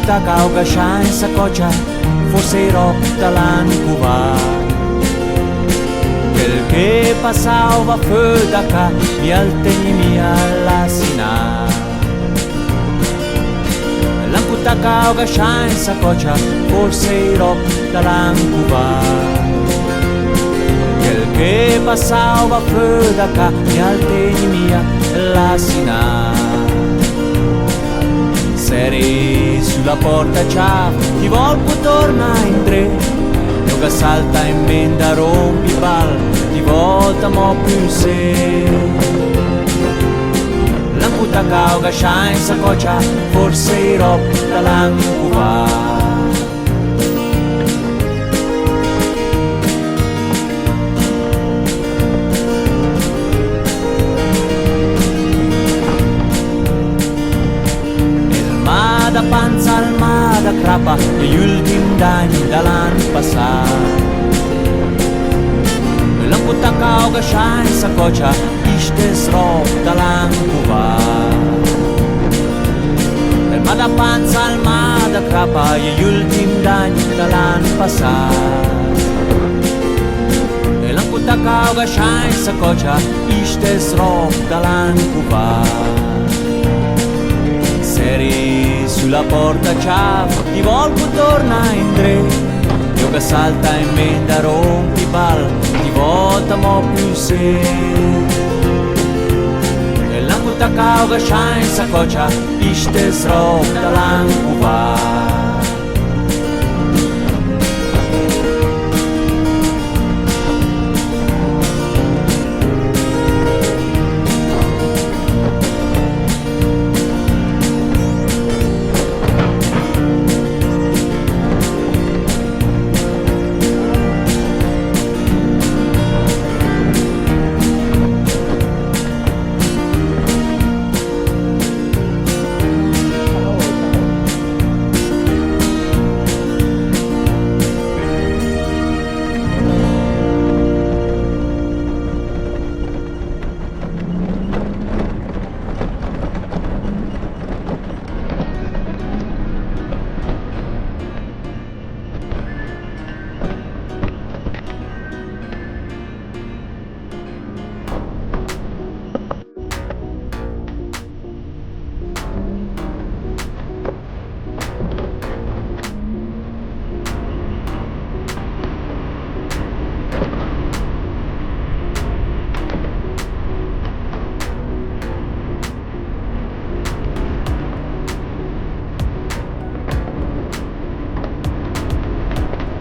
puta cauga shine sa coccia, forse rotta l'ancuva. Quel che passava fu da ca, mi altegni mia la sina. La puta cauga shine sa coccia, forse rotta l'ancuva. Quel che passava fu da ca, mi altegni mia la sina. Seri sulla porta ciao, ti volgo torna in tre. Io che salta in menda rompi bal, ti volta mo più se. L'ancuta cauga shine sa coccia, forse i rotta l'ancuva. Da panza al ma da crapa, gli ultimi danni dall'anno passato. La puta cauga shine sa coccia, istes rob dall'ancuva. Ma da panza al ma da crapa, gli ultimi danni dall'anno passato. La puta cauga shine sa coccia, istes rob dall'ancuva. Seri sulla porta ciao, ti volgo torna in tre. Io che salta in menda rompi bal, ti volta mo più se. E la puta cauga shine sa coccia, istes rob dall'ancuva.